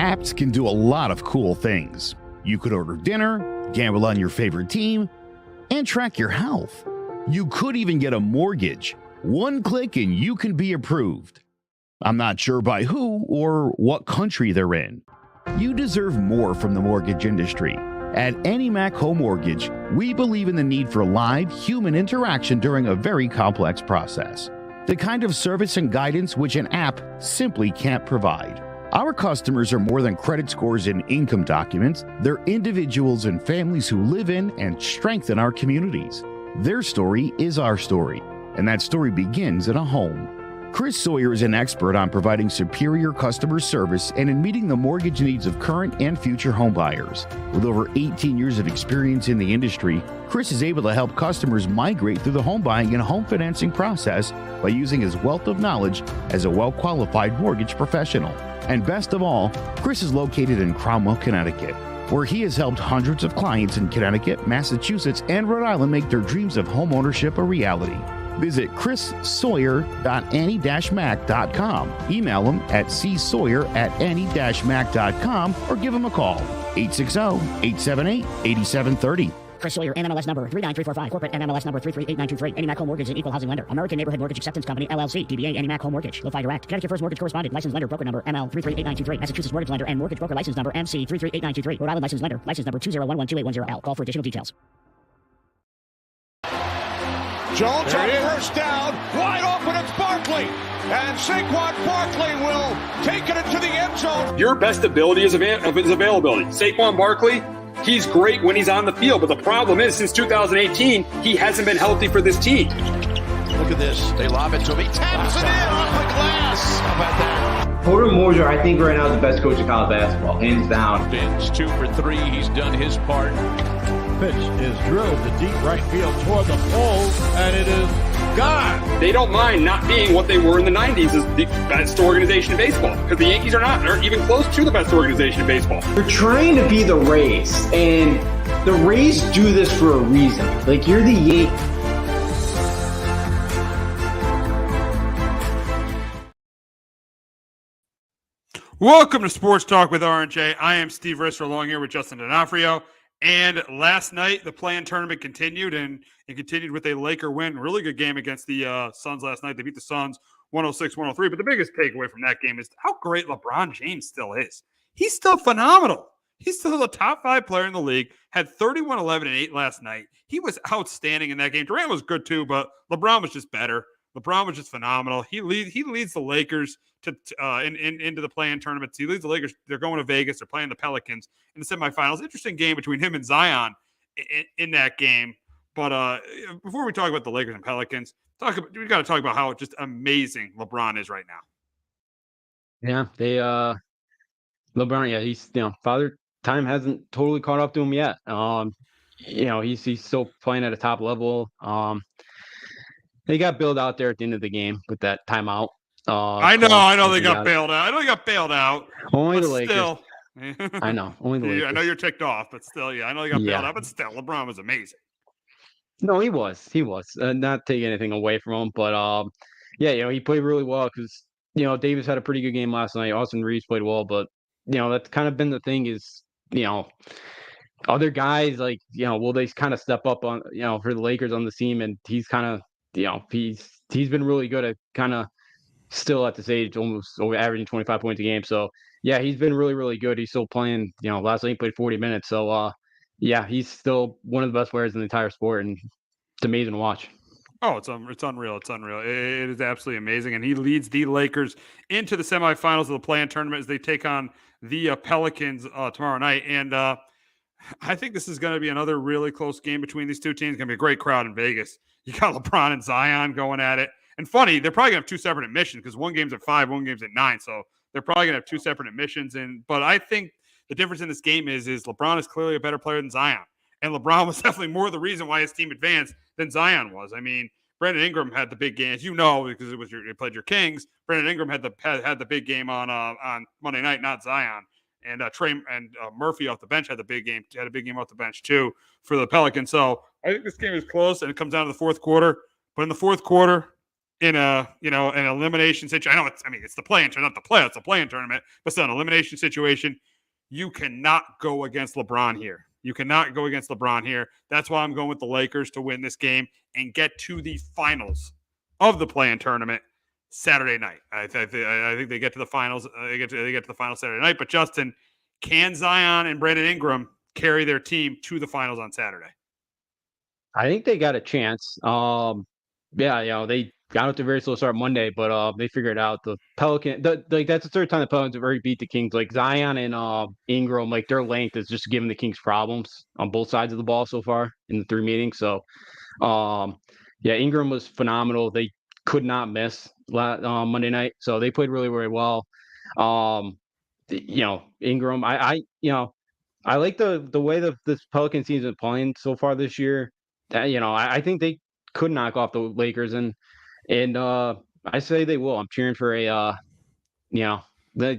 Apps can do a lot of cool things. You could order dinner, gamble on your favorite team, and track your health. You could even get a mortgage. One click and you can be approved. I'm not sure by who or what country they're in. You deserve more from the mortgage industry. At AnyMac Home Mortgage, we believe in the need for live human interaction during a very complex process. The kind of service and guidance which an app simply can't provide. Our customers are more than credit scores and income documents. They're individuals and families who live in and strengthen our communities. Their story is our story, and that story begins at a home. Chris Sawyer is an expert on providing superior customer service and in meeting the mortgage needs of current and future homebuyers. With over 18 years of experience in the industry, Chris is able to help customers migrate through the home buying and home financing process by using his wealth of knowledge as a well-qualified mortgage professional. And best of all, Chris is located in Cromwell, Connecticut, where he has helped hundreds of clients in Connecticut, Massachusetts, and Rhode Island make their dreams of home ownership a reality. Visit chrissawyer.any-mac.com. Email him at csawyer@any-mac.com or give him a call, 860-878-8730. Chris Sawyer, NMLS number 39345, corporate NMLS number 338923. AnyMac Home Mortgage is an equal housing lender. American Neighborhood Mortgage Acceptance Company, LLC, DBA AnyMac Home Mortgage. Lo-Fi Direct. Connecticut First Mortgage Correspondent, License Lender, Broker Number ML 338923. Massachusetts Mortgage Lender and Mortgage Broker License Number MC 338923. Rhode Island License Lender, License Number 2011280L. Call for additional details. Jones on first down, wide open, it's Barkley. And Saquon Barkley will take it into the end zone. Your best ability is his availability. Saquon Barkley, he's great when he's on the field, but the problem is since 2018, he hasn't been healthy for this team. Look at this. They lob it to him. He taps it in off the glass. How about that? Porter Moser, I think right now is the best coach in college basketball, hands down. Fins 2 for 3. He's done his part. Pitch is drilled to deep right field toward the pole, and it is gone. They don't mind not being what they were in the 90s as the best organization in baseball, because the Yankees are not. They're even close to the best organization in baseball. You're trying to be the Rays, and the Rays do this for a reason. Like, you're the Yankees. Welcome to Sports Talk with R&J. I am Steve Risser, along here with Justin D'Onofrio. And last night, the play-in tournament continued, and it continued with a Laker win. Really good game against the Suns last night. They beat the Suns 106-103. But the biggest takeaway from that game is how great LeBron James still is. He's still phenomenal. He's still the top 5 player in the league. Had 31, 11, and 8 last night. He was outstanding in that game. Durant was good too, but LeBron was just better. LeBron was just phenomenal. He leads the Lakers into the play-in tournaments. He leads the Lakers. They're going to Vegas. They're playing the Pelicans in the semifinals. Interesting game between him and Zion in that game. But before we talk about the Lakers and Pelicans, we got to talk about how just amazing LeBron is right now. Yeah, LeBron. Yeah, he's father time hasn't totally caught up to him yet. He's still playing at a top level. They got bailed out there at the end of the game with that timeout. I know they got bailed out. I know they got bailed out. Only the Lakers. Still. I know. Only the Lakers. I know you're ticked off, but still, I know they got bailed out, but still, LeBron was amazing. No, he was. Not taking anything away from him, but he played really well because Davis had a pretty good game last night. Austin Reeves played well, but that's kind of been the thing is other guys will they kind of step up on for the Lakers on the team, and he's kind of he's been really good at kind of still at this age almost averaging 25 points a game. So yeah, he's been really, really good. He's still playing. Last night he played 40 minutes. So he's still one of the best players in the entire sport, and it's amazing to watch. Oh, it's unreal. It's unreal. It is absolutely amazing. And he leads the Lakers into the semifinals of the play-in tournament as they take on the Pelicans tomorrow night. And I think this is going to be another really close game between these two teams. It's going to be a great crowd in Vegas. You got LeBron and Zion going at it. And funny, they're probably going to have 2 separate admissions because one game's at 5, one game's at 9. So they're probably going to have 2 separate admissions. But I think the difference in this game is LeBron is clearly a better player than Zion. And LeBron was definitely more the reason why his team advanced than Zion was. I mean, Brandon Ingram had the big game, as you know, because you played your Kings. Brandon Ingram had the big game on Monday night, not Zion. And Murphy off the bench had a big game off the bench too for the Pelicans. So I think this game is close, and it comes down to the fourth quarter. But in the fourth quarter, in an elimination situation. It's the play-in tournament, not the playoffs, it's the play-in tournament, but still an elimination situation. You cannot go against LeBron here. You cannot go against LeBron here. That's why I'm going with the Lakers to win this game and get to the finals of the play-in tournament Saturday night. I think they get to the finals. They get to the finals Saturday night. But Justin, can Zion and Brandon Ingram carry their team to the finals on Saturday? I think they got a chance. They got out to a very slow start Monday, but they figured out the that's the third time the Pelicans have already beat the Kings. Like Zion and Ingram, like their length is just giving the Kings problems on both sides of the ball so far in the 3 meetings. So, Ingram was phenomenal. They could not miss Monday night, so they played really, really well. Ingram, I like the way this Pelican team's been playing so far this year. I think they could knock off the Lakers, and I say they will. I'm cheering for the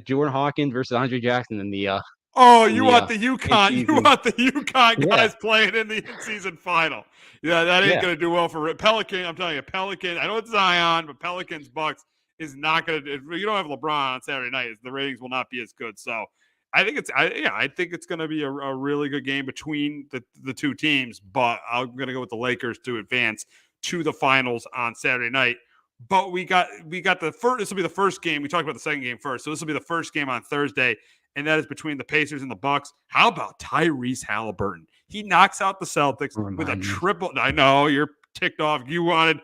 Jordan Hawkins versus Andre Jackson in the you want the UConn? You want the UConn guys playing in the in-season final? Yeah, that ain't going to do well for Pelican. I'm telling you, Pelican. I know it's Zion, but Pelicans Bucks is not going to. If you don't have LeBron on Saturday night, the ratings will not be as good. So I think it's going to be a really good game between the two teams. But I'm going to go with the Lakers to advance to the finals on Saturday night. But we got the first. This will be the first game. We talked about the second game first, so this will be the first game on Thursday, and that is between the Pacers and the Bucks. How about Tyrese Halliburton? He knocks out the Celtics with a triple. I know you're ticked off. You wanted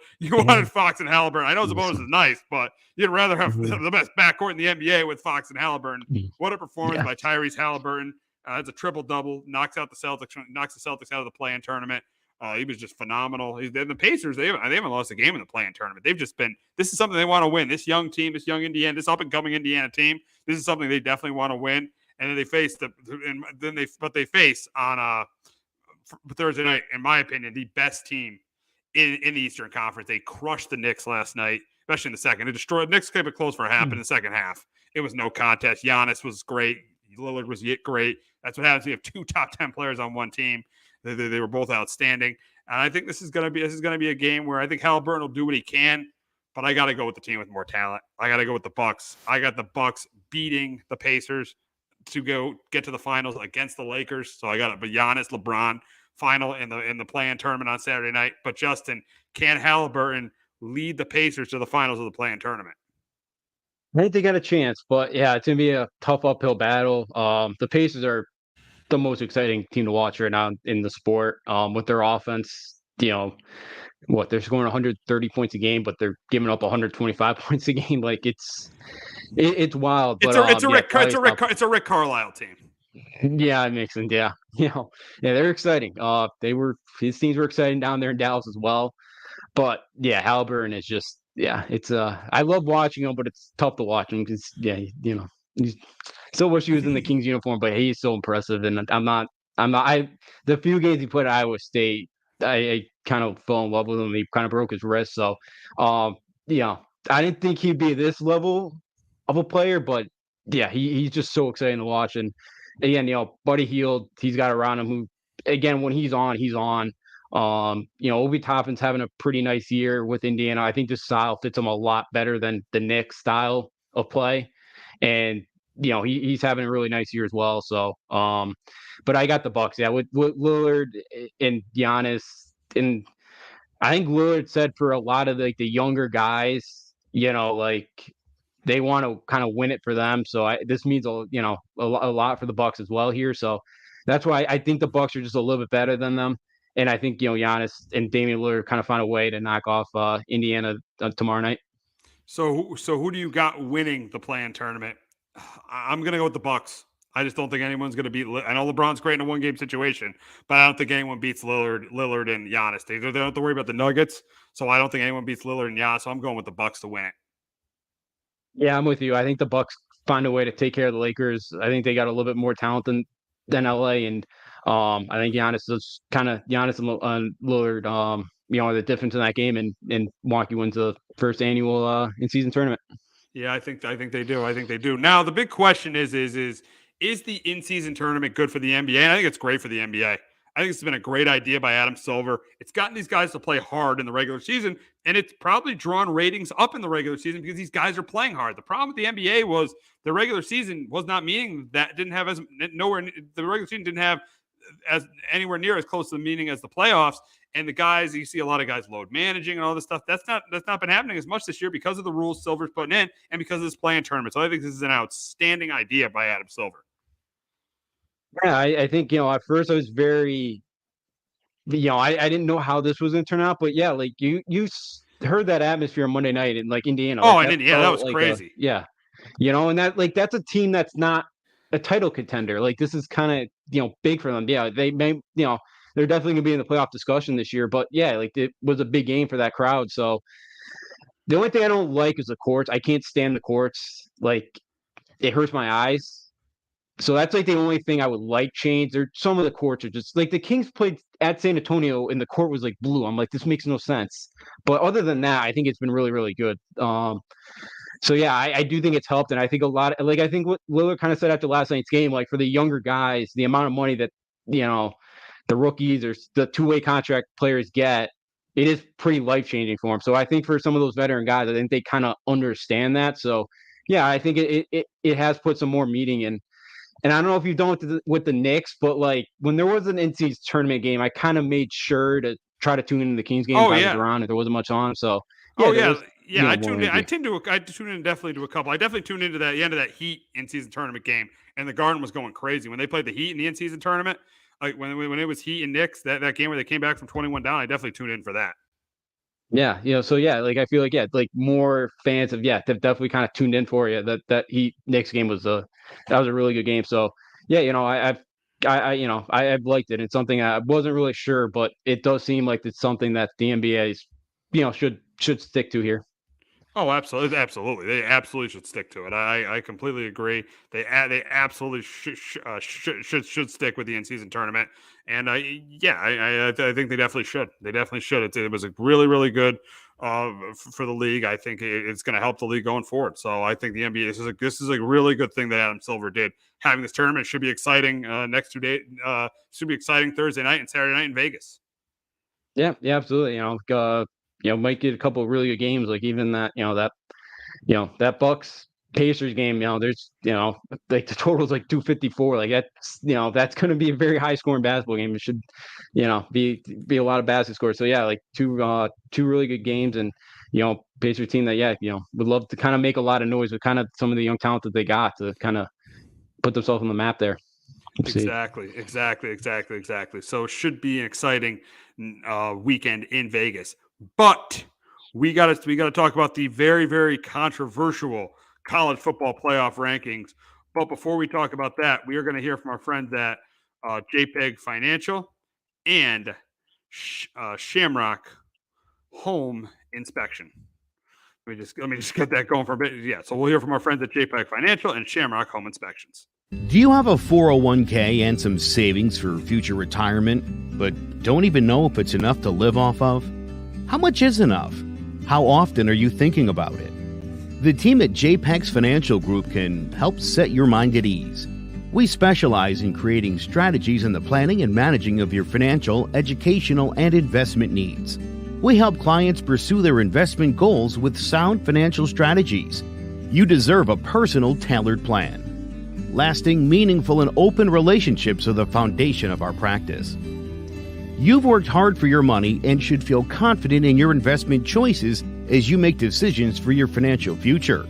Fox and Halliburton. I know Sabonis is nice, but you'd rather have the best backcourt in the NBA with Fox and Halliburton. What a performance by Tyrese Halliburton! It's a triple double. Knocks out the Celtics. Knocks the Celtics out of the play-in tournament. He was just phenomenal. The Pacers, they haven't lost a game in the play-in tournament. They've just been. This is something they want to win. This young team, this young Indiana, this up-and-coming Indiana team. This is something they definitely want to win. And then they face on Thursday night, in my opinion, the best team in the Eastern Conference. They crushed the Knicks last night, especially in the second. It destroyed. Knicks kept it close for a half. In the second half, it was no contest. Giannis was great. Lillard was great. That's what happens when you have 2 top 10 players on one team. They were both outstanding. And I think this is going to be a game where I think Halliburton will do what he can, but I got to go with the team with more talent. I got to go with the Bucks. I got the Bucks beating the Pacers to get to the finals against the Lakers. So I got it. But Giannis, LeBron final in the play-in tournament on Saturday night. But Justin, can Halliburton lead the Pacers to the finals of the play-in tournament? I think they got a chance, but it's gonna be a tough uphill battle. The Pacers are the most exciting team to watch right now in the sport. With their offense, they're scoring 130 points a game, but they're giving up 125 points a game. Like it's wild. But it's a Rick Carlisle team. Yeah, it makes sense. Yeah, they're exciting. His teams were exciting down there in Dallas as well. But yeah, Halliburton is just it's I love watching him, but it's tough to watch him because he's still wish he was in the Kings uniform, but he's so impressive. And the few games he played at Iowa State, I kind of fell in love with him. He kind of broke his wrist. So, I didn't think he'd be this level of a player, but he's just so exciting to watch. And again, Buddy Hield, he's got around him who, again, when he's on, he's on. Obi Toppin's having a pretty nice year with Indiana. I think this style fits him a lot better than the Knicks style of play. And, he's having a really nice year as well. So, but I got the Bucks. Yeah, with Lillard and Giannis. And I think Lillard said for a lot of the younger guys, they want to kind of win it for them. So this means a lot for the Bucks as well here. So that's why I think the Bucks are just a little bit better than them. And I think, Giannis and Damian Lillard kind of find a way to knock off Indiana tomorrow night. So who do you got winning the play-in tournament? I'm going to go with the Bucks. I just don't think anyone's going to beat. I know LeBron's great in a one-game situation, but I don't think anyone beats Lillard and Giannis. They don't have to worry about the Nuggets, so I don't think anyone beats Lillard and Giannis. So I'm going with the Bucks to win it. Yeah, I'm with you. I think the Bucks find a way to take care of the Lakers. I think they got a little bit more talent than LA, and I think Giannis and Lillard, are the difference in that game, and Milwaukee wins the first annual in-season tournament. Yeah, I think they do. Now the big question is the in-season tournament good for the NBA? And I think it's great for the NBA. I think it's been a great idea by Adam Silver. It's gotten these guys to play hard in the regular season, and it's probably drawn ratings up in the regular season because these guys are playing hard. The problem with the NBA was the regular season was not meaning that the regular season didn't have as anywhere near as close to the meaning as the playoffs. And the guys, you see a lot of guys load managing and all this stuff. That's not been happening as much this year because of the rules Silver's putting in and because of this play-in tournament. So I think this is an outstanding idea by Adam Silver. Yeah, I think, at first I was very, I didn't know how this was going to turn out, but yeah, like you heard that atmosphere on Monday night in like Indiana. Oh, like, in Indiana, that was like crazy. And that's a team that's not a title contender. Like this is kind of, big for them. Yeah, they may, they're definitely going to be in the playoff discussion this year, but yeah, like it was a big game for that crowd. So the only thing I don't like is the courts. I can't stand the courts. Like it hurts my eyes. So that's like the only thing I would like changed. Some of the courts are just like the Kings played at San Antonio and the court was like blue. I'm like, this makes no sense. But other than that, I think it's been really, really good. So yeah, I do think it's helped. And I think a lot of, I think what Lillard kind of said after last night's game, like for the younger guys, the amount of money that, the rookies or the two-way contract players get, it is pretty life-changing for them. So I think for some of those veteran guys, I think they kind of understand that. So yeah, I think it has put some more meaning in. And I don't know if you've done with the Knicks, but like when there was an in-season tournament game, I kind of made sure to try to tune into the Kings game. Was around if there wasn't much on. So yeah, I tuned in. I tuned in definitely to a couple. I definitely tuned into the end of that Heat in-season tournament game, and the Garden was going crazy when they played the Heat in the in-season tournament. Like when it was Heat and Knicks, that game where they came back from 21 down, I definitely tuned in for that. Yeah, so yeah, like I feel like like more fans have they've definitely kind of tuned in for you. That Heat Knicks game was a really good game. So yeah, I've liked it. It's something I wasn't really sure, but it does seem like it's something that the NBA should stick to here. Oh, absolutely. They absolutely should stick to it. I completely agree. They absolutely should stick with the in-season tournament. And I think they definitely should. They definitely should. It was a really, really good for the league. I think it's going to help the league going forward. So I think the NBA, this is a really good thing that Adam Silver did. Having this tournament should be exciting next 2 days. Should be exciting Thursday night and Saturday night in Vegas. Yeah, absolutely. Might get a couple of really good games, like even that that Bucks Pacers game. There's like the total's like 254. Like that's going to be a very high scoring basketball game. It should be a lot of basket scores. So yeah, like two really good games, and Pacers team that would love to kind of make a lot of noise with kind of some of the young talent that they got to kind of put themselves on the map there. Exactly. So it should be an exciting weekend in Vegas. But we got to talk about the very, very controversial college football playoff rankings. But before we talk about that, we are going to hear from our friends at JPEG Financial and Shamrock Home Inspection. Let me just get that going for a bit. Yeah, so we'll hear from our friends at JPEG Financial and Shamrock Home Inspections. Do you have a 401k and some savings for future retirement, but don't even know if it's enough to live off of? How much is enough? How often are you thinking about it? The team at JPEX Financial Group can help set your mind at ease. We specialize in creating strategies in the planning and managing of your financial, educational, and investment needs. We help clients pursue their investment goals with sound financial strategies. You deserve a personal, tailored plan. Lasting, meaningful, and open relationships are the foundation of our practice. You've worked hard for your money and should feel confident in your investment choices as you make decisions for your financial future.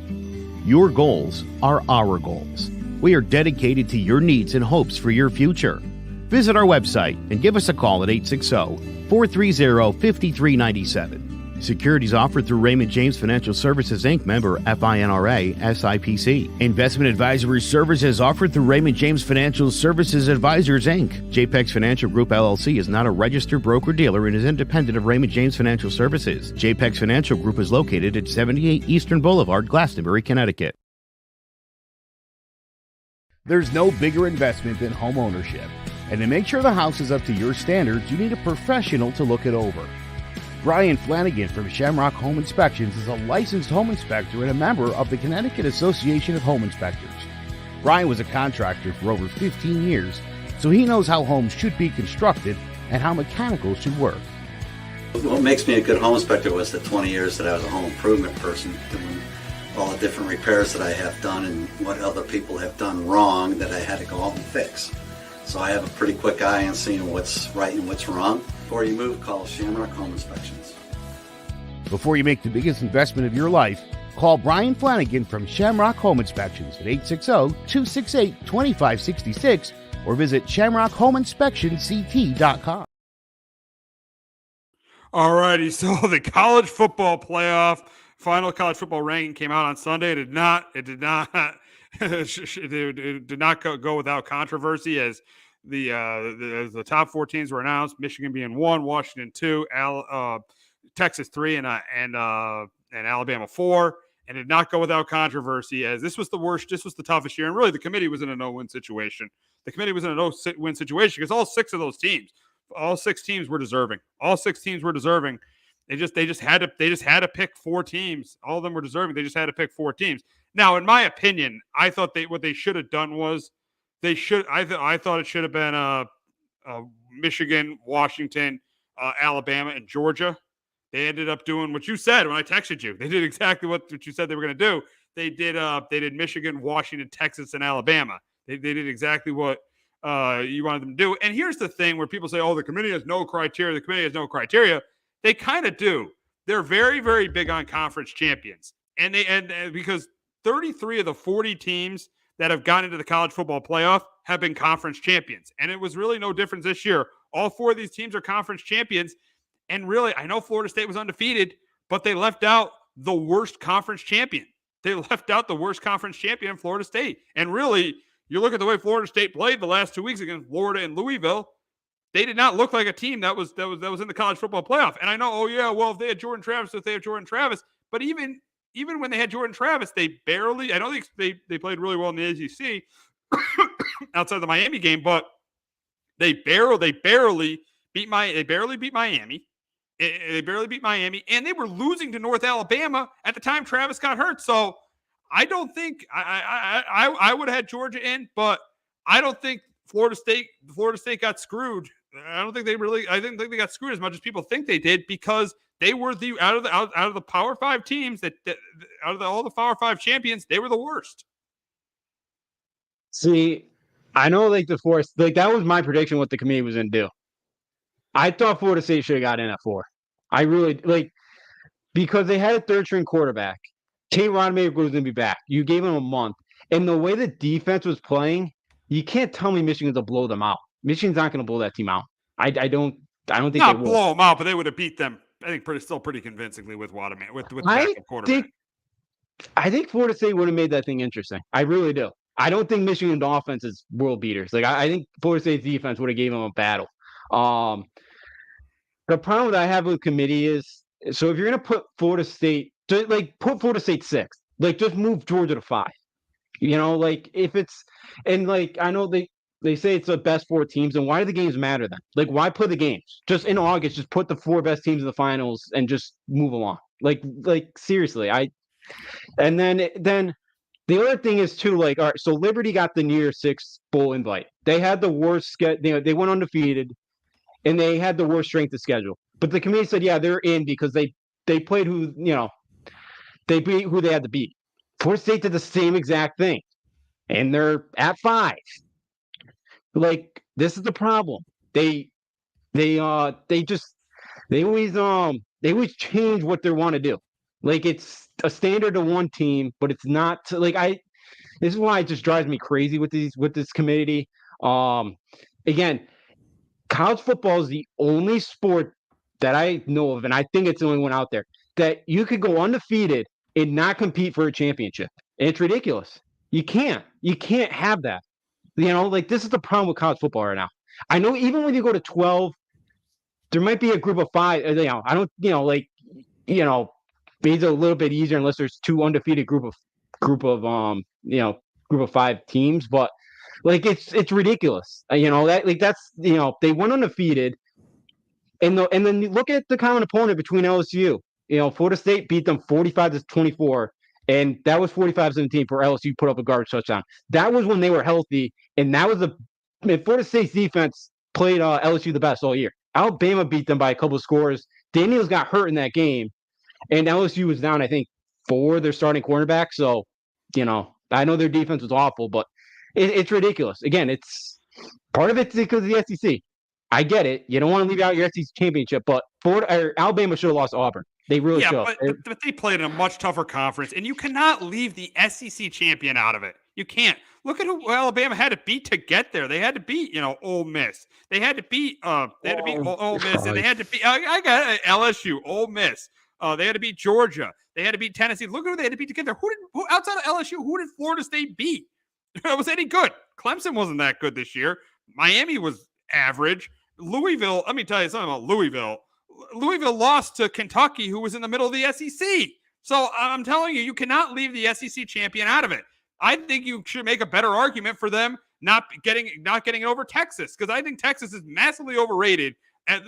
Your goals are our goals. We are dedicated to your needs and hopes for your future. Visit our website and give us a call at 860-430-5397. Securities offered through Raymond James Financial Services, Inc., member FINRA, SIPC. Investment advisory services offered through Raymond James Financial Services Advisors, Inc. JPEX Financial Group, LLC is not a registered broker-dealer and is independent of Raymond James Financial Services. JPEX Financial Group is located at 78 Eastern Boulevard, Glastonbury, Connecticut. There's no bigger investment than home ownership. And to make sure the house is up to your standards, you need a professional to look it over. Brian Flanagan from Shamrock Home Inspections is a licensed home inspector and a member of the Connecticut Association of Home Inspectors. Brian was a contractor for over 15 years, so he knows how homes should be constructed and how mechanicals should work. What makes me a good home inspector was the 20 years that I was a home improvement person, doing all the different repairs that I have done and what other people have done wrong that I had to go out and fix. So I have a pretty quick eye on seeing what's right and what's wrong. Before you move, call Shamrock Home Inspections. Before you make the biggest investment of your life, call Brian Flanagan from Shamrock Home Inspections at 860-268-2566 or visit shamrockhomeinspectionct.com. All righty, so the college football playoff final college football ranking came out on Sunday. It did not go without controversy as the top 4 teams were announced. Michigan being 1, Washington 2, Texas 3, and Alabama 4. And did not go without controversy as this was the worst. This was the toughest year, and really the committee was in a no-win situation. The committee was in a no-win situation because all 6 of those teams. All 6 teams were deserving. All 6 teams were deserving. They just had to pick 4 teams. All of them were deserving. They just had to pick 4 teams. Now, in my opinion, I thought what they should have done was I thought it should have been Michigan, Washington, Alabama, and Georgia. They ended up doing what you said when I texted you. They did exactly what you said they were going to do. They did Michigan, Washington, Texas, and Alabama. They did exactly what you wanted them to do. And here's the thing where people say, oh, the committee has no criteria. The committee has no criteria. They kind of do. They're very, very big on conference champions. And because 33 of the 40 teams that have gone into the college football playoff have been conference champions. And it was really no difference this year. All 4 of these teams are conference champions. And really, I know Florida State was undefeated, but they left out the worst conference champion. They left out the worst conference champion in Florida State. And really, you look at the way Florida State played the last 2 weeks against Florida and Louisville, they did not look like a team that was in the college football playoff. And I know, oh yeah, well, if they had Jordan Travis, but even when they had Jordan Travis, they barely, I don't think they played really well in the ACC outside the Miami game, but they barely beat Miami. They barely beat Miami, and they were losing to North Alabama at the time Travis got hurt. So I don't think I would have had Georgia in, but I don't think Florida State got screwed. I think they got screwed as much as people think they did because they were out of the Power 5 teams all the Power 5 champions, they were the worst. See, I know that was my prediction what the committee was going to do. I thought Florida State should have got in at 4. I really because they had a 3rd-string quarterback. Tate Rodemaker was going to be back. You gave him a month, and the way the defense was playing, you can't tell me Michigan's going to blow them out. Michigan's not going to blow that team out. I don't think not they will. Blow them out, but they would have beat them. I think pretty convincingly with Waterman with the backup quarterback. I think Florida State would have made that thing interesting. I really do. I don't think Michigan's offense is world beaters. I think Florida State's defense would have gave them a battle. The problem that I have with the committee is, so if you're going to put Florida State, put Florida State 6th. Just move Georgia to 5. If it's, and I know they say it's the best 4 teams, and why do the games matter then? Why play the games? Just in August, just put the 4 best teams in the finals and just move along. Seriously, and then the other thing is too, all right, so Liberty got the New Year's 6 bowl invite. They had the worst schedule. They went undefeated, and they had the worst strength of schedule. But the committee said, yeah, they're in because they played they beat who they had to beat. Florida State did the same exact thing, and they're at 5. This is the problem. They always change what they want to do. It's a standard of one team, but it's not. This is why it just drives me crazy with this committee. Again, college football is the only sport that I know of, and I think it's the only one out there that you could go undefeated and not compete for a championship. And it's ridiculous. You can't have that. This is the problem with college football right now. I know even when you go to 12, there might be a group of 5. I don't, it's a little bit easier unless there's 2 undefeated group of 5 teams. But it's ridiculous. That's they went undefeated, and then you look at the common opponent between LSU. Florida State beat them 45-24. And that was 45-17 for LSU put up a garbage touchdown. That was when they were healthy, and that was Florida State's defense played LSU the best all year. Alabama beat them by a couple of scores. Daniels got hurt in that game, and LSU was down, I think, 4 their starting cornerback. So, I know their defense was awful, but it's ridiculous. Again, it's part of it's because of the SEC. I get it. You don't want to leave out your SEC championship, but Alabama should have lost to Auburn. They really should. But they played in a much tougher conference, and you cannot leave the SEC champion out of it. You can't. Look at who Alabama had to beat to get there. They had to beat, Ole Miss. They had to beat Ole Miss, and they had to beat I got it, LSU, Ole Miss. They had to beat Georgia. They had to beat Tennessee. Look at who they had to beat to get there. Who outside of LSU? Who did Florida State beat? Was any good? Clemson wasn't that good this year. Miami was average. Louisville. Let me tell you something about Louisville. Louisville lost to Kentucky, who was in the middle of the SEC. So I'm telling you, you cannot leave the SEC champion out of it. I think you should make a better argument for them not getting it over Texas, because I think Texas is massively overrated at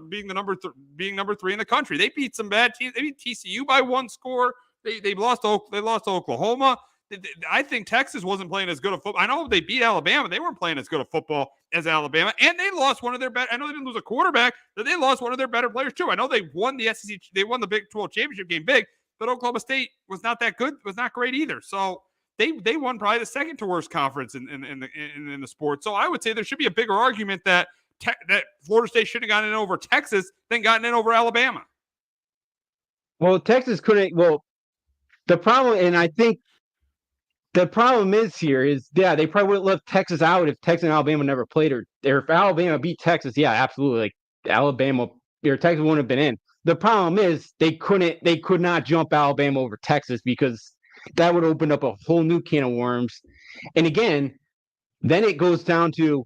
being number 3 in the country. They beat some bad teams. They beat TCU by 1 score. They lost to Oklahoma. I think Texas wasn't playing as good a football. I know they beat Alabama. They weren't playing as good a football as Alabama, and they lost one of their better. I know they didn't lose a quarterback, but they lost one of their better players too. I know they won the SEC. They won the Big 12 championship game big, but Oklahoma State was not that good. Was not great either. So they won probably the second to worst conference in the sport. So I would say there should be a bigger argument that Florida State should have gotten in over Texas than gotten in over Alabama. Well, Texas couldn't. Well, the problem, and I think the problem is here is, they probably would have left Texas out if Texas and Alabama never played, or if Alabama beat Texas. Yeah, absolutely. Like Alabama or Texas wouldn't have been in. The problem is they could not jump Alabama over Texas, because that would open up a whole new can of worms. And again, then it goes down to,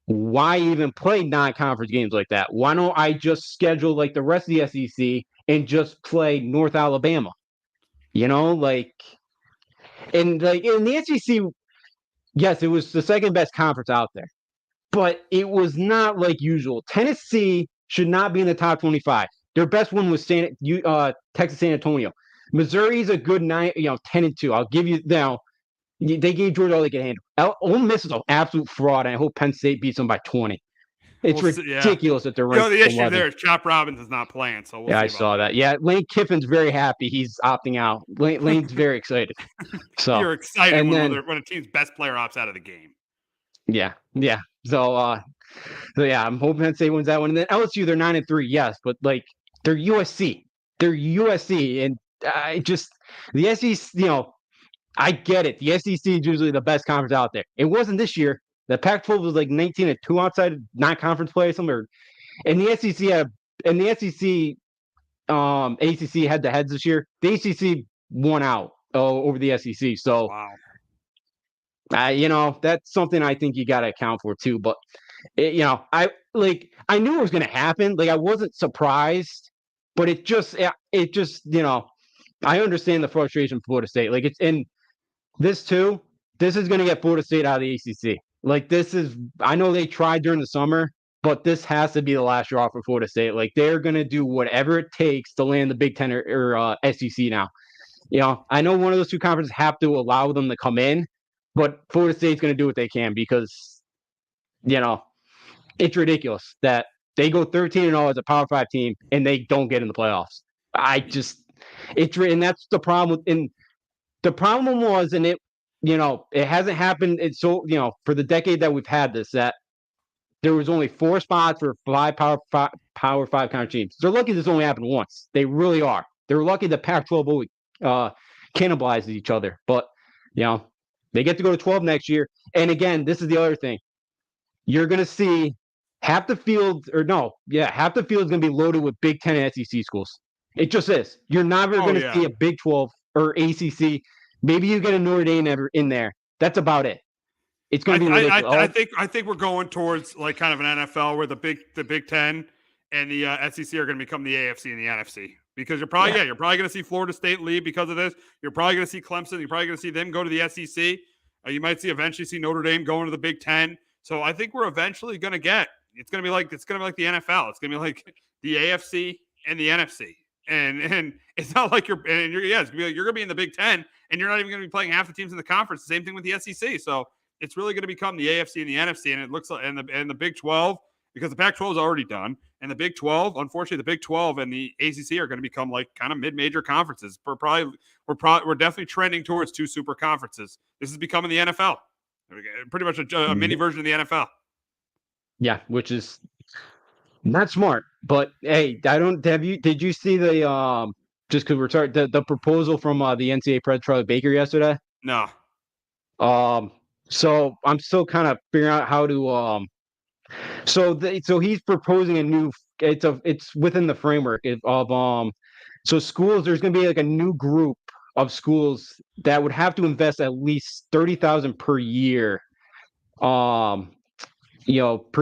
why even play non-conference games like that? Why don't I just schedule like the rest of the SEC and just play North Alabama? In the SEC, yes, it was the second best conference out there, but it was not like usual. Tennessee should not be in the top 25. Their best one was Texas San Antonio. Missouri's a good 10-2. I'll give you now. They gave Georgia all they could handle. Ole Miss is an absolute fraud, and I hope Penn State beats them by 20. It's ridiculous that they're ranked. The issue there is Chop Robbins is not playing. So I saw that. Yeah, Lane Kiffin's very happy. He's opting out. Lane's very excited. So you're excited when a team's best player opts out of the game. Yeah. So I'm hoping Penn State wins that one. And then LSU, they're 9-3. Yes, but they're USC. And the SEC. I get it. The SEC is usually the best conference out there. It wasn't this year. The Pac-12 was like 19-2 outside of non-conference play somewhere, and the SEC ACC head-to-heads this year. The ACC won out over the SEC. So, wow. That's something I think you got to account for too. But I knew it was going to happen. I wasn't surprised, but it just I understand the frustration for Florida State. This is going to get Florida State out of the ACC. I know they tried during the summer, but this has to be the last straw for Florida State. They're going to do whatever it takes to land the Big Ten or SEC now. I know one of those two conferences have to allow them to come in, but Florida State's going to do what they can, because, it's ridiculous that they go 13-0 as a Power 5 team and they don't get in the playoffs. And that's the problem. And the problem was, and it hasn't happened. It's so, for the decade that we've had this, that there was only 4 spots for 5 Power 5 conference teams. They're lucky this only happened once. They really are. They're lucky the Pac-12 only cannibalizes each other. But, they get to go to 12 next year. And again, this is the other thing. You're going to see half the field is going to be loaded with Big Ten and SEC schools. It just is. You're never going to see a Big 12 or ACC. Maybe you get a Notre Dame in there. That's about it. It's going to be ridiculous. I think we're going towards kind of an NFL where the Big Ten and the SEC are going to become the AFC and the NFC, because you're probably going to see Florida State leave because of this. You're probably going to see Clemson. You're probably going to see them go to the SEC. You might eventually see Notre Dame going to the Big Ten. So I think we're eventually going to get. It's going to be like the NFL. It's going to be like the AFC and the NFC. And it's not like you're going to be in the Big Ten, and you're not even going to be playing half the teams in the conference. The same thing with the SEC. So it's really going to become the AFC and the NFC, and it looks like and the Big 12, because the Pac-12 is already done, and the Big 12, unfortunately, the Big 12 and the ACC are going to become like kind of mid-major conferences. We're definitely trending towards 2 super conferences. This is becoming the NFL, pretty much a mini version of the NFL. Yeah, which is not smart. But hey, did you see the just because we're starting the proposal from the NCAA President Charlie Baker yesterday? No. So I'm still kind of figuring out how to so he's proposing a new it's within the framework of so schools, there's going to be like a new group of schools that would have to invest at least $30,000 per year per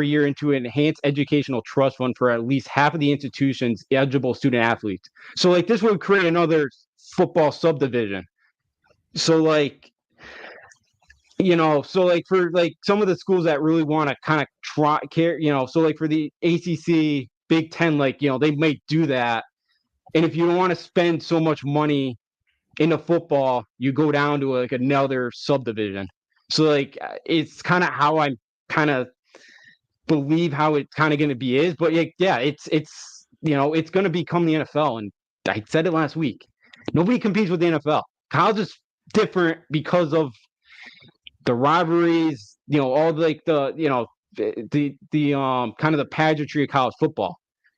year into an enhanced educational trust fund for at least half of the institution's eligible student athletes. So like this would create another football subdivision. So like, so like for like some of the schools that really want to kind of try care, so like for the ACC, Big Ten, like, they might do that. And if you don't want to spend so much money into football, you go down to like another subdivision. So like, it's kind of how I'm kind of believe how it's kind of going to be is, but yeah, it's it's going to become the NFL. And I said it last week, nobody competes with the NFL. College is different because of the rivalries, all like the kind of the pageantry of college football.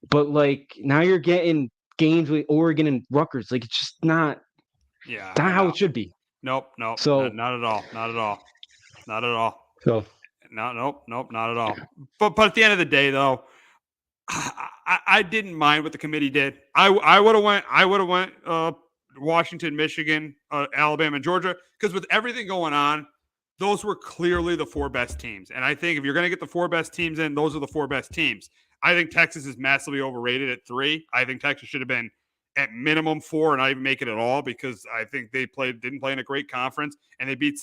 But like now you're getting games with Oregon and Rutgers, like it's just not how it should be. Nope. So not at all. So nope, not at all. But at the end of the day, though, I didn't mind what the committee did. I would have went Washington, Michigan, Alabama, and Georgia, because with everything going on, those were clearly the 4 best teams. And I think if you're going to get the 4 best teams in, those are the 4 best teams. I think Texas is massively overrated at 3. I think Texas should have been at minimum 4 and not even make it at all, because I think they didn't play in a great conference, and they beat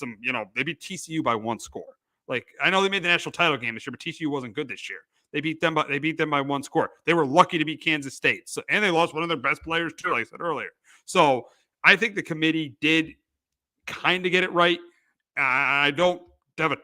they beat TCU by 1 score. Like, I know they made the national title game this year, but TCU wasn't good this year. They beat them by 1 score. They were lucky to beat Kansas State. So, and they lost one of their best players too, like I said earlier. So I think the committee did kind of get it right. I don't have a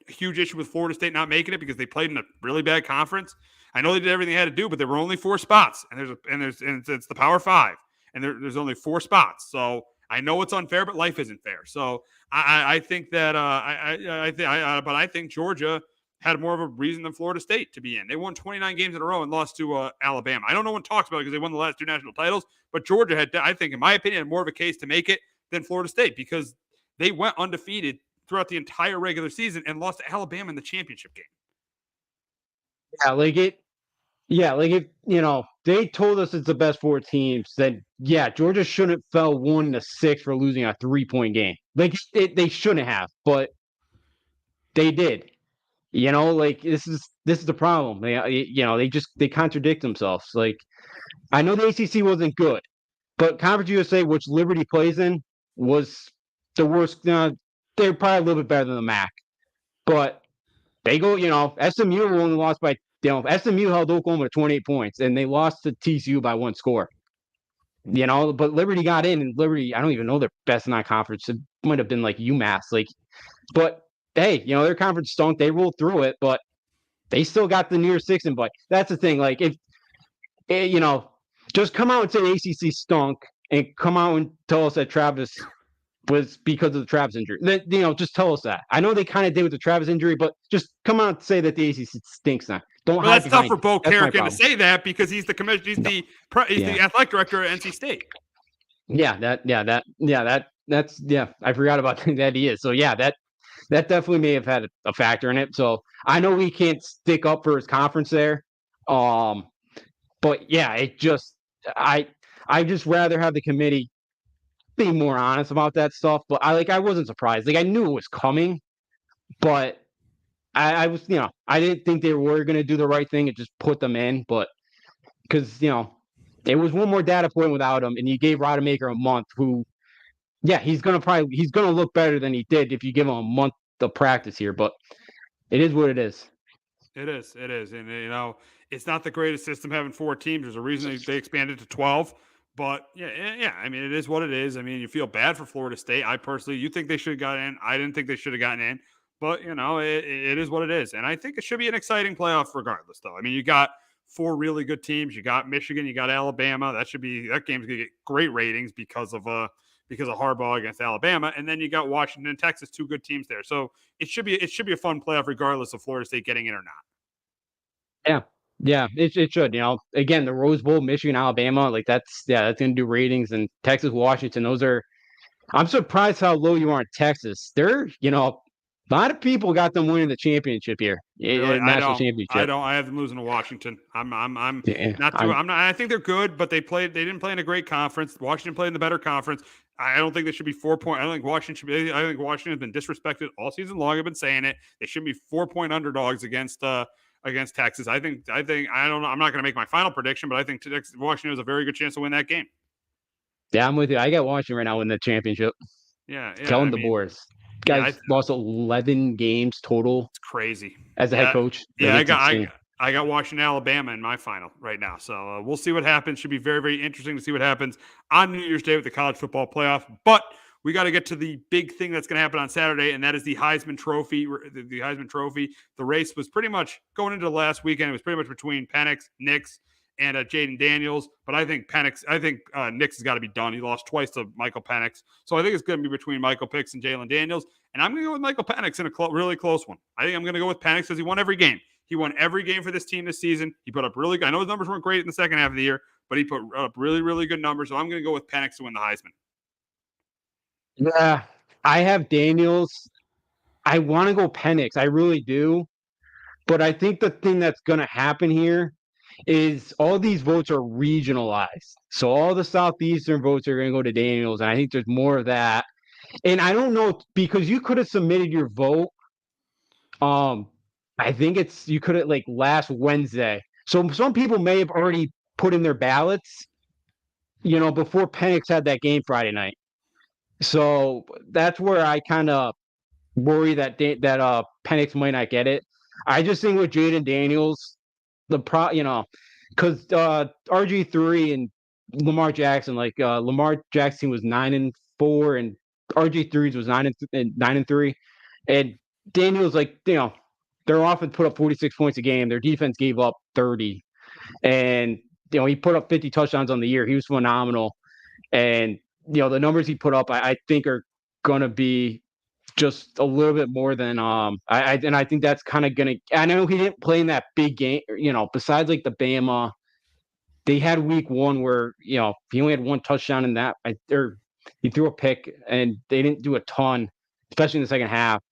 huge issue with Florida State not making it, because they played in a really bad conference. I know they did everything they had to do, but there were only 4 spots, and it's the Power 5, and there's only 4 spots. So I know it's unfair, but life isn't fair. So I think that but I think Georgia had more of a reason than Florida State to be in. They won 29 games in a row and lost to Alabama. I don't know one talks about it because they won the last 2 national titles, but Georgia had, I think, in my opinion, had more of a case to make it than Florida State, because they went undefeated throughout the entire regular season and lost to Alabama in the championship game. if they told us it's the best 4 teams, then Georgia shouldn't fell 1-6 for losing a 3-point game. Like they shouldn't have, but they did. Like this is the problem. They contradict themselves. Like, I know the ACC wasn't good, but Conference USA, which Liberty plays in, was the worst. They're probably a little bit better than the MAC, but they go. SMU only lost by. SMU held Oklahoma to 28 points, and they lost to TCU by 1 score. But Liberty got in, and Liberty, I don't even know their best non-conference. It might have been like UMass. But hey, their conference stunk. They rolled through it, but they still got the near 6 invite. That's the thing. Like, if just come out and say ACC stunk, and come out and tell us that Travis was because of the Travis injury. Then, just tell us that. I know they kind of did with the Travis injury, but just come out and say that the ACC stinks now. Well, that's tough for Bo Kerrigan to say that, because he's the commissioner. He's the athletic director at NC State. I forgot about that he is. So that definitely may have had a factor in it. So I know he can't stick up for his conference there. But it just I just rather have the committee be more honest about that stuff. But I wasn't surprised. Like, I knew it was coming, but I was, I didn't think they were going to do the right thing and just put them in, but because, it was one more data point without him, and you gave Rodemaker a month, who, he's going to look better than he did if you give him a month of practice here, but it is what it is. It is. And, it's not the greatest system having 4 teams. There's a reason they expanded to 12. But I mean, it is what it is. I mean, you feel bad for Florida State. You think they should have gotten in. I didn't think they should have gotten in. But, it is what it is. And I think it should be an exciting playoff regardless, though. I mean, you got 4 really good teams. You got Michigan, you got Alabama. That game's going to get great ratings because of Harbaugh against Alabama. And then you got Washington and Texas, 2 good teams there. So it should be a fun playoff regardless of Florida State getting in or not. Yeah. Yeah, it should. Again, the Rose Bowl, Michigan, Alabama, like that's going to do ratings, and Texas, Washington. Those are. I'm surprised how low you are in Texas. They're, a lot of people got them winning the championship here, Really? national championship. I don't. I have them losing to Washington. I think they're good, but they didn't play in a great conference. Washington played in the better conference. I don't think they should be 4 point. I think Washington has been disrespected all season long. I've been saying it. They shouldn't be 4-point underdogs against Texas. I don't know. I'm not going to make my final prediction, but I think Washington has a very good chance to win that game. Yeah, I'm with you. I got Washington right now in the championship. Yeah. Killing the Boars. Guys lost 11 games total. It's crazy. As a head coach. Yeah, I got Washington, Alabama in my final right now. So we'll see what happens. Should be very, very interesting to see what happens on New Year's Day with the college football playoff. But we got to get to the big thing that's going to happen on Saturday, and that is the Heisman Trophy. The Heisman Trophy. The race was pretty much going into the last weekend. It was pretty much between Penix, Nix, and Jaden Daniels. But I think Nix has got to be done. He lost twice to Michael Penix. So I think it's going to be between Michael Penix and Jalen Daniels. And I'm going to go with Michael Penix in a really close one. I think I'm going to go with Penix because he won every game. He won every game for this team this season. He put up really good. I know his numbers weren't great in the second half of the year, but he put up really, really good numbers. So I'm going to go with Penix to win the Heisman. Yeah, I have Daniels. I want to go Penix. I really do. But I think the thing that's going to happen here is all these votes are regionalized. So all the Southeastern votes are going to go to Daniels, and I think there's more of that. And I don't know, because you could have submitted your vote. I think you could have last Wednesday. So some people may have already put in their ballots, before Penix had that game Friday night. So that's where I kind of worry that Penix might not get it. I just think with Jaden Daniels, because RG3 and Lamar Jackson, Lamar Jackson was 9-4, and RG3's was 9-3, and Daniels, their offense put up 46 points a game. Their defense gave up 30, and he put up 50 touchdowns on the year. He was phenomenal, and the numbers he put up, I think are gonna be just a little bit more than I think that's kind of gonna. I know he didn't play in that big game, besides the Bama. They had week 1 where he only had 1 touchdown in that, or he threw a pick, and they didn't do a ton, especially in the second half.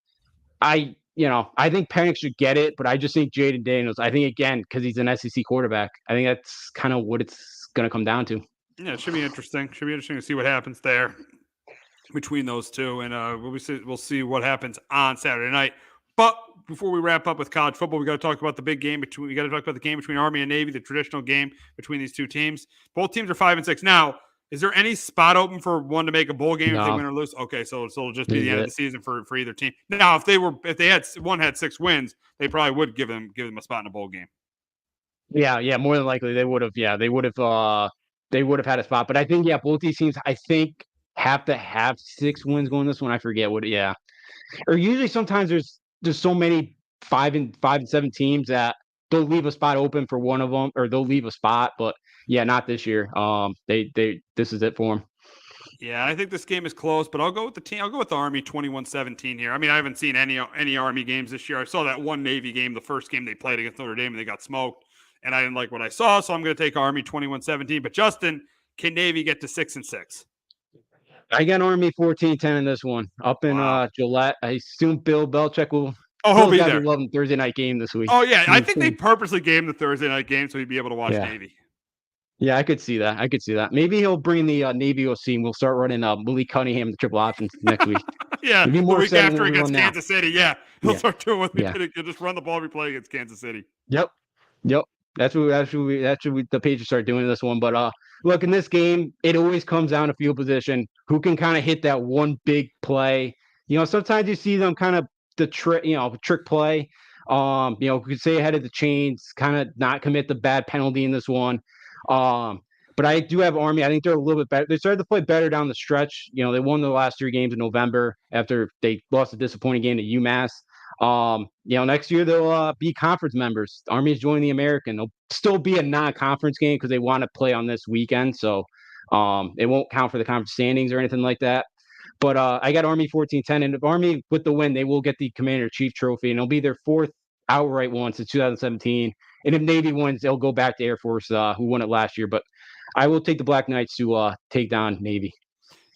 I think Penix should get it, but I just think Jaden Daniels. I think again because he's an SEC quarterback. I think that's kind of what it's gonna come down to. Yeah, it should be interesting. Should be interesting to see what happens there between those two, and we'll see what happens on Saturday night. But before we wrap up with college football, we got to talk about the big game we got to talk about the game between Army and Navy, the traditional game between these two teams. Both teams are 5-6 now. Is there any spot open for one to make a bowl game if they win or lose? Okay, so it'll just be the end of the season for either team. Now, if they had 6 wins, they probably would give them a spot in a bowl game. Yeah, more than likely they would have. Yeah, they would have had a spot. But I think both these teams have to have 6 wins going this one. I forget what. Yeah, or usually sometimes there's so many 5-7 teams that they'll leave a spot open for one of them, or they'll leave a spot. But yeah, not this year. This is it for them. Yeah, I think this game is close, but I'll go with the team. I'll go with the Army 21-17 here. I mean, I haven't seen any Army games this year. I saw that one Navy game, the first game they played against Notre Dame, and they got smoked, and I didn't like what I saw, so I'm going to take Army 21-17. But Justin, can Navy get to 6-6? I got Army 14-10 in this one. Up in Gillette. I assume Bill Belichick will. He'll be there. Loving Thursday night game this week. Oh yeah, I think they purposely gave him the Thursday night game so he'd be able to watch Navy. Yeah, I could see that. Maybe he'll bring the Navy OC and we'll start running Willie Cunningham the triple options next week. Yeah, the week after against Kansas City. Yeah, he'll start doing what we did. He'll just run the ball every play against Kansas City. Yep. That's what the Patriots start doing this one. But look, in this game, it always comes down to field position. Who can kind of hit that one big play? Sometimes you see them kind of the trick play. We could say ahead of the chains, kind of not commit the bad penalty in this one. But I do have Army. I think they're a little bit better. They started to play better down the stretch. They won the last 3 games in November after they lost a disappointing game to UMass. Next year they'll be conference members. Army's joining the American. They'll still be a non-conference game because they want to play on this weekend. So it won't count for the conference standings or anything like that. But I got Army 14-10, and if Army with the win, they will get the Commander-in-Chief trophy, and it'll be their 4th outright one since 2017. And if Navy wins, they'll go back to Air Force, who won it last year. But I will take the Black Knights to take down Navy.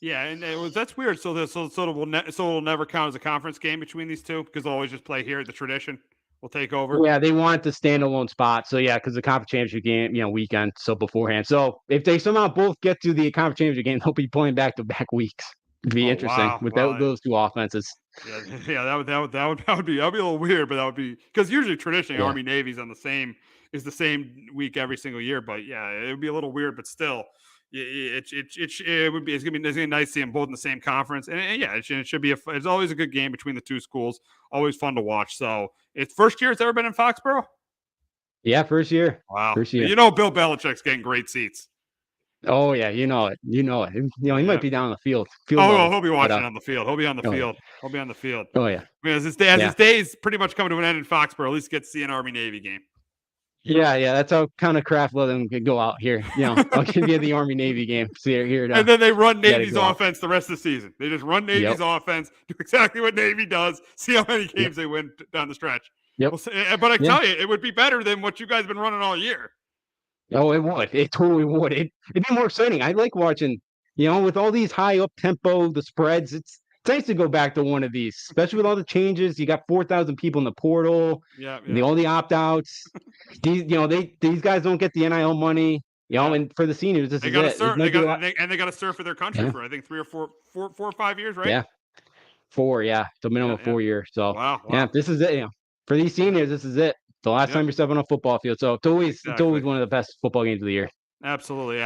Yeah, and that's weird. So it'll never count as a conference game between these two because they'll always just play here. The tradition will take over. Yeah, they want the standalone spot. So yeah, because the conference championship game, weekend, so beforehand. So if they somehow both get to the conference championship game, they'll be playing back-to-back weeks. It'd be interesting with those two offenses. Yeah, that would be a little weird, but that would be because usually traditionally Army Navy's on the same week every single year. But yeah, it would be a little weird, but still, it's gonna be nice to see them both in the same conference, and it should be it's always a good game between the two schools. Always fun to watch. So it's first year it's ever been in Foxborough. Yeah, first year. Wow, first year. Bill Belichick's getting great seats. Oh yeah, you know it. He might be down on the field. He'll be watching on the field. He'll be on the field. He'll be on the field. Oh yeah. As his days pretty much come to an end in Foxborough, at least get to see an Army Navy game. Yeah, that's how kind of Kraft let them go out here. I'll give you the Army Navy game. See here. And then they run Navy's offense the rest of the season. They just run Navy's offense, do exactly what Navy does. See how many games they win down the stretch. Yep. But I tell you, it would be better than what you guys have been running all year. Oh, it would. It totally would. It'd be more exciting. I like watching, with all these high up tempo, the spreads. It's nice to go back to one of these, especially with all the changes. You got 4,000 people in the portal. Yeah. All the opt outs. These guys don't get the NIL money. And for the seniors, they got to serve. They got to serve for their country for I think 3 or 4 or 5 years, right? Yeah, 4. Yeah, the minimum of 4 years. So wow. Yeah, this is it. For these seniors, this is it. The last time you're stepping on a football field. So it's always one of the best football games of the year. Absolutely.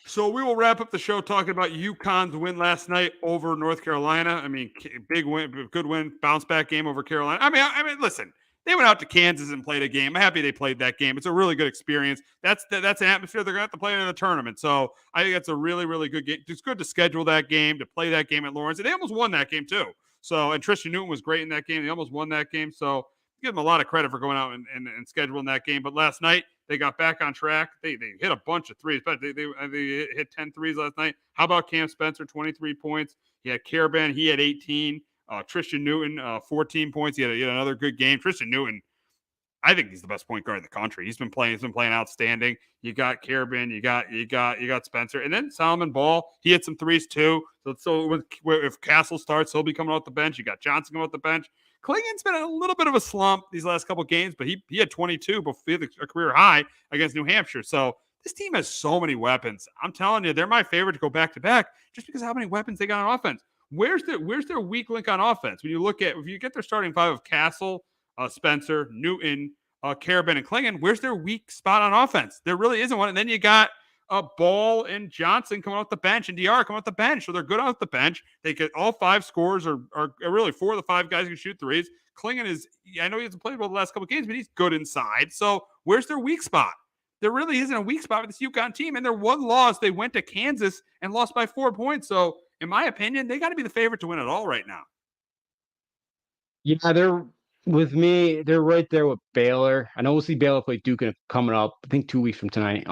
So we will wrap up the show talking about UConn's win last night over North Carolina. I mean, big win, good win, bounce back game over Carolina. I mean, listen, they went out to Kansas and played a game. I'm happy they played that game. It's a really good experience. That's an atmosphere they're going to have to play in the tournament. So I think that's a really, really good game. It's good to schedule that game, to play that game at Lawrence. And they almost won that game too. So, and Tristan Newton was great in that game. They almost won that game. So give them a lot of credit for going out and scheduling that game. But last night, they got back on track. They hit a bunch of threes, but they hit 10 threes last night. How about Cam Spencer, 23 points? He had Caravan, he had 18. Tristan Newton, 14 points. He had another good game. Tristan Newton, I think he's the best point guard in the country. He's been playing outstanding. You got Caravan, you got Spencer, and then Solomon Ball. He hit some threes too. So if Castle starts, he'll be coming off the bench. You got Johnson coming off the bench. Klingon's been in a little bit of a slump these last couple of games, but he had 22 before a career high against New Hampshire. So this team has so many weapons. I'm telling you, they're my favorite to go back to back just because of how many weapons they got on offense. Where's their weak link on offense? When you look at, if you get their starting five of Castle, Spencer, Newton, Caravan, and Klingon, where's their weak spot on offense? There really isn't one. And then you got Ball and Johnson coming off the bench and DR coming off the bench. So they're good off the bench. They get all 5 scorers are really 4 of the 5 guys who can shoot threes. Klingon is, I know he hasn't played well the last couple of games, but he's good inside. So where's their weak spot? There really isn't a weak spot with this UConn team. And their one loss, they went to Kansas and lost by 4 points. So in my opinion, they got to be the favorite to win it all right now. Yeah, they're right there with Baylor. I know we'll see Baylor play Duke coming up, I think 2 weeks from tonight.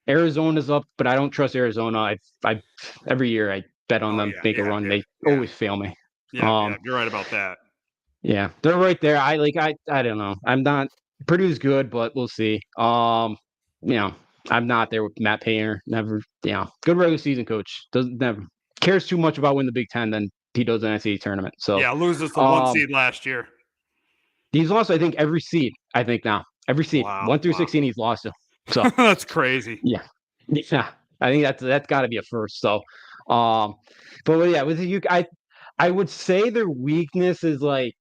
Arizona's up, but I don't trust Arizona. I every year I bet on them make a run. They always fail me. Yeah, you're right about that. Yeah, they're right there. I don't know. I'm not. Purdue's good, but we'll see. I'm not there with Matt Painter. Never. Good regular season coach. Never cares too much about winning the Big Ten than he does in the NCAA tournament. So loses the 1 seed last year. He's lost, I think, every seed. I think now every seed 1 through 16 he's lost to. So that's crazy. Yeah. I think that's got to be a first. So, but yeah, with you, I would say their weakness is like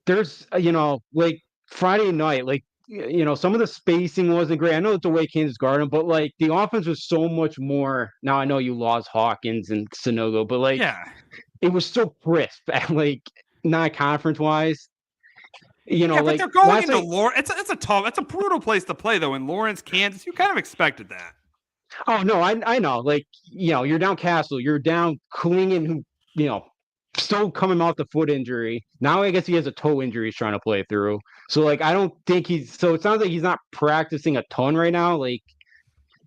there's like Friday night, like some of the spacing wasn't great. I know it's away Kansas Garden, but like the offense was so much more. Now I know you lost Hawkins and Sonogo, but like it was so crisp and like not conference wise. But they're going into Lawrence. It's a brutal place to play though. In Lawrence, Kansas, you kind of expected that. Oh no, I know. Like you're down Castle, you're down Klingon, who still coming off the foot injury. Now I guess he has a toe injury he's trying to play through. So like I don't think so it sounds like he's not practicing a ton right now. Like,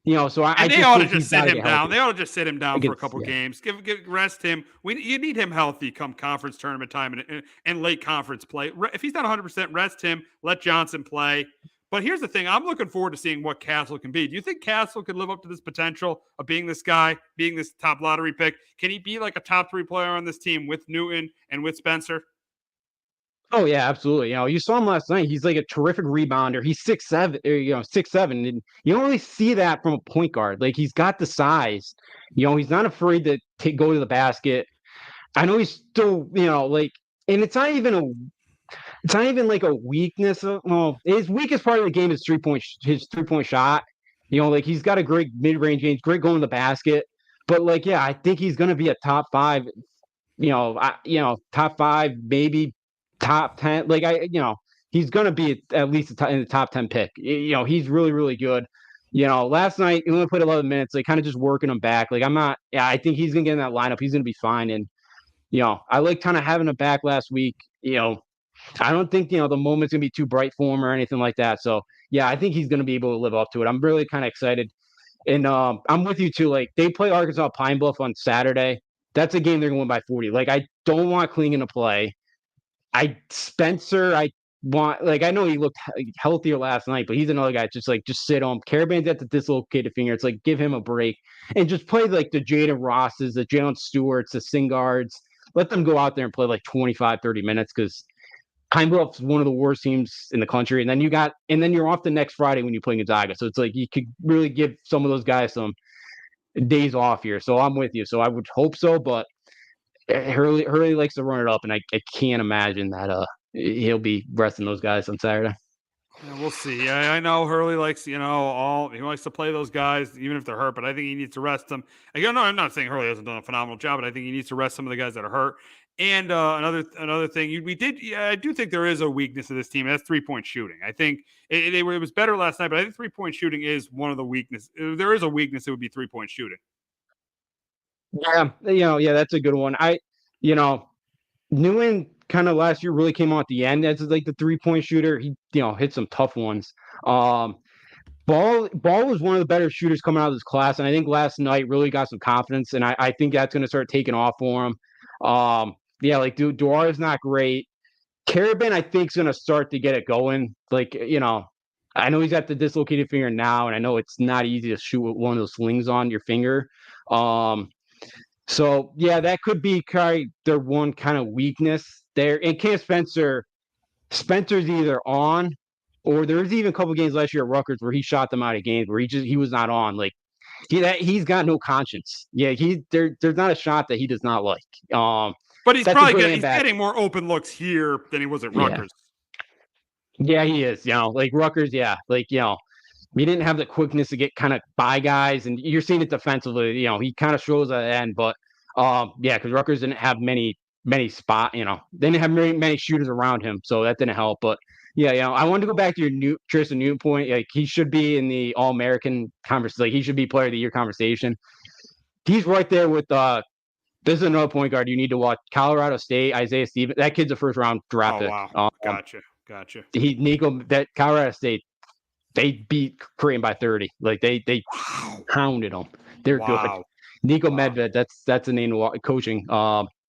so I And they just ought to think just he's sit gotta him get down. healthy. They ought to just sit him down for a couple Yeah. games. Give rest him. You need him healthy come conference tournament time and late conference play. If he's not 100%, rest him. Let Johnson play. But here's the thing. I'm looking forward to seeing what Castle can be. Do you think Castle can live up to this potential of being this guy, being this top lottery pick? Can he be like a top 3 player on this team with Newton and with Spencer? Oh yeah, absolutely. You saw him last night. He's like a terrific rebounder. He's 6'7", 6'7", and you don't really see that from a point guard. Like he's got the size. He's not afraid to go to the basket. I know he's still, and it's not even like a weakness. Well, his weakest part of the game is his 3-point shot. Like he's got a great mid-range game, great going to the basket. But like, yeah, I think he's going to be a top 5. Top 5, maybe top 10. Like he's going to be at least in the top 10 pick. He's really, really good. Last night he only played 11 minutes. Like kind of just working him back. Like I think he's going to get in that lineup. He's going to be fine. And I like kind of having him back last week. I don't think, the moment's going to be too bright for him or anything like that. So, yeah, I think he's going to be able to live up to it. I'm really kind of excited. And I'm with you, too. Like, they play Arkansas Pine Bluff on Saturday. That's a game they're going to win by 40. Like, I don't want Klingon to play. Spencer, I know he looked healthier last night, but he's another guy just sit on. Caravan's at the dislocated finger. It's like, give him a break. And just play, like, the Jaden Rosses, the Jalen Stewarts, the Singards. Let them go out there and play, like, 25, 30 minutes because Pine Bluff's one of the worst teams in the country, and then you're off the next Friday when you play Gonzaga. So it's like you could really give some of those guys some days off here. So I'm with you. So I would hope so, but Hurley likes to run it up, and I can't imagine that he'll be resting those guys on Saturday. Yeah, we'll see. I know Hurley likes, he likes to play those guys even if they're hurt, but I think he needs to rest them. Again, no, I'm not saying Hurley hasn't done a phenomenal job, but I think he needs to rest some of the guys that are hurt. And another thing, I do think there is a weakness of this team. And that's 3-point shooting. I think it was better last night, but I think 3-point shooting is one of the weaknesses. If there is a weakness, it would be 3-point shooting. Yeah, that's a good one. Newman kind of last year really came on at the end as like the 3-point shooter. He hit some tough ones. Ball was one of the better shooters coming out of this class, and I think last night really got some confidence, and I think that's going to start taking off for him. Like Dwar is not great. Caravan, I think, is going to start to get it going. Like, I know he's got the dislocated finger now, and I know it's not easy to shoot with one of those slings on your finger. So, yeah, that could be kind of their one kind of weakness there. And Cam Spencer's either on, or there's even a couple games last year at Rutgers where he shot them out of games where he was not on. Like, he's got no conscience. Yeah, there's not a shot that he does not like. But he's probably getting more open looks here than he was at Rutgers. Yeah, he is. Like Rutgers, yeah. Like, he didn't have the quickness to get kind of by guys, and you're seeing it defensively. He kind of shows at the end, but because Rutgers didn't have many spot. They didn't have many shooters around him, so that didn't help. But yeah, I wanted to go back to your Tristan Newton point. Like he should be in the All-American conversation. Like he should be Player of the Year conversation. He's right there with this is another point guard you need to watch. Colorado State, Isaiah Stevens. That kid's a first-round draft pick. Oh, wow. Gotcha. That Colorado State, they beat Creighton by 30. Like they hounded them. They're good. Nico Medved, that's the name of coaching.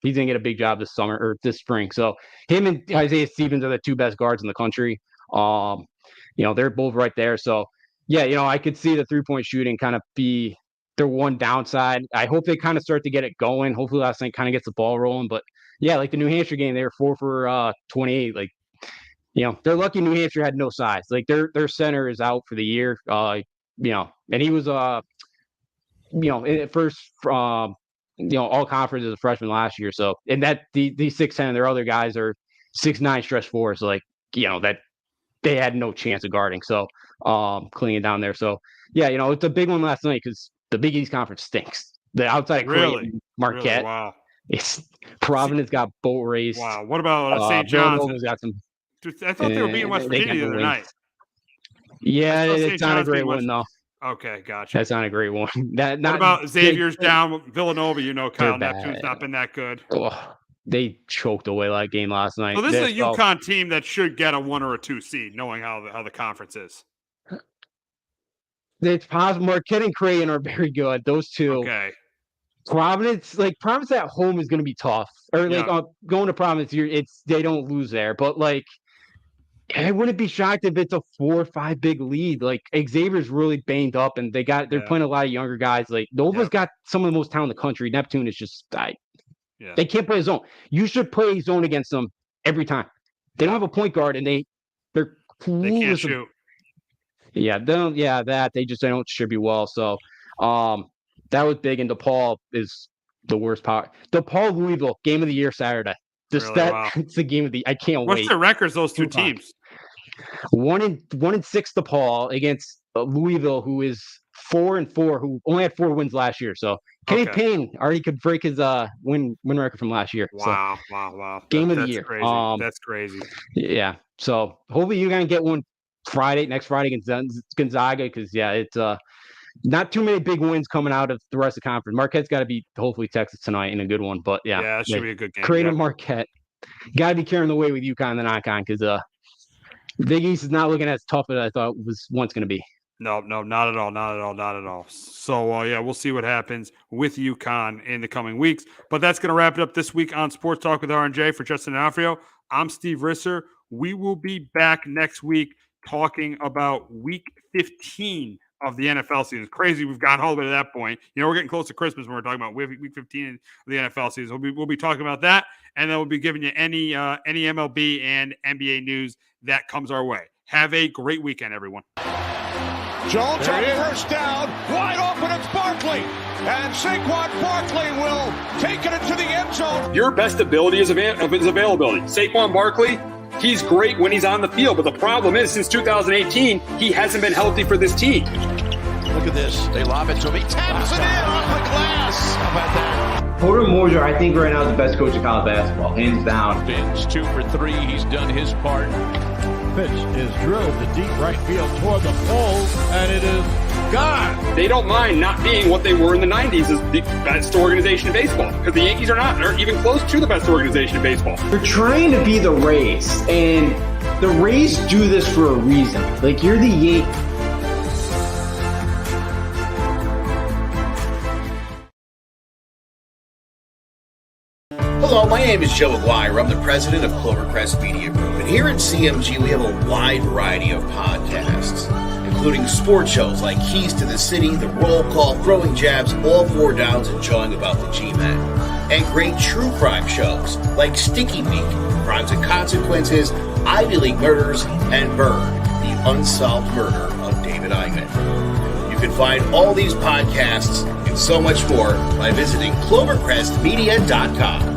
He's gonna get a big job this summer or this spring. So him and Isaiah Stevens are the 2 best guards in the country. They're both right there. So yeah, I could see the 3-point shooting kind of be their one downside. I hope they kind of start to get it going. Hopefully last night kind of gets the ball rolling. But yeah, like the New Hampshire game, they were 4 for 28. Like, they're lucky New Hampshire had no size. Like their center is out for the year. And he was first all conference as a freshman last year. So and that these 6'10", their other guys are 6'9" stretch 4. So like, that they had no chance of guarding. So clinging down there. So yeah, it's a big one last night because the Big East Conference stinks. The outside of Creighton, Marquette. Really? Wow. It's Providence got boat raced. Wow. What about St. John's? Got some. I thought they were beating West Virginia the other night. Yeah, it's not a great one though. Okay, gotcha. That's not a great one. What about Xavier's down? Villanova, Kyle Neptune's not been that good. Oh, they choked away that game last night. So this is a UConn team that should get a 1 or a 2 seed, knowing how the conference is. It's possible. Marquette and Creighton are very good. Those two. Okay. Providence at home is going to be tough. Or going to Providence, they don't lose there. But I wouldn't be shocked if it's a 4 or 5 big lead. Xavier's really banged up, and they're playing a lot of younger guys. Nova's got some of the most talent in the country. Neptune is just they can't play zone. You should play zone against them every time. They don't have a point guard, and they're clueless. They can't shoot. Yeah, they don't distribute well. So that was big, and DePaul is the worst part. DePaul Louisville game of the year Saturday. It's the game of the. I can't wait. What's the records? Those two teams. 1-6 DePaul against Louisville, who is 4-4, who only had 4 wins last year. So Kenny Payne already could break his win record from last year. Wow. Game of the year. Crazy. That's crazy. Yeah. So hopefully you're gonna get one next Friday against Gonzaga, because it's not too many big wins coming out of the rest of the conference. Marquette's got to beat hopefully Texas tonight in a good one, but it should be a good game. Creighton Marquette got to be carrying the way with UConn and non-con, because Big East is not looking as tough as I thought it was once going to be. No, not at all. So, we'll see what happens with UConn in the coming weeks. But that's going to wrap it up this week on Sports Talk with R&J. For Justin D'Onofrio, I'm Steve Risser. We will be back next week talking about Week 15 of the NFL season. It's crazy we've gotten all the way to that point. We're getting close to Christmas when we're talking about Week 15 of the NFL season. We'll be talking about that, and then we'll be giving you any MLB and NBA news that comes our way. Have a great weekend, everyone. Jones on first down, wide open, it's Barkley. And Saquon Barkley will take it into the end zone. Your best ability is his availability. Saquon Barkley, he's great when he's on the field, but the problem is since 2018, he hasn't been healthy for this team. Look at this. They lob it to him. He taps it in off the glass. How about that? Porter Moser, I think right now is the best coach of college basketball, hands down. Fins 2 for 3. He's done his part. Pitch is drilled to deep right field toward the pole, and it is gone. They don't mind not being what they were in the 90s as the best organization in baseball, because the Yankees are not. They're even close to the best organization in baseball. You're trying to be the Rays, and the Rays do this for a reason. You're the Yankees. Hello, my name is Joe Aguirre. I'm the president of Clovercrest Media Group. And here at CMG, we have a wide variety of podcasts, including sports shows like Keys to the City, The Roll Call, Throwing Jabs, All 4 Downs, and Jawing About the G-Men. And great true crime shows like Sticky Week, Crimes and Consequences, Ivy League Murders, and Burn, the unsolved murder of David Eichmann. You can find all these podcasts and so much more by visiting clovercrestmedia.com.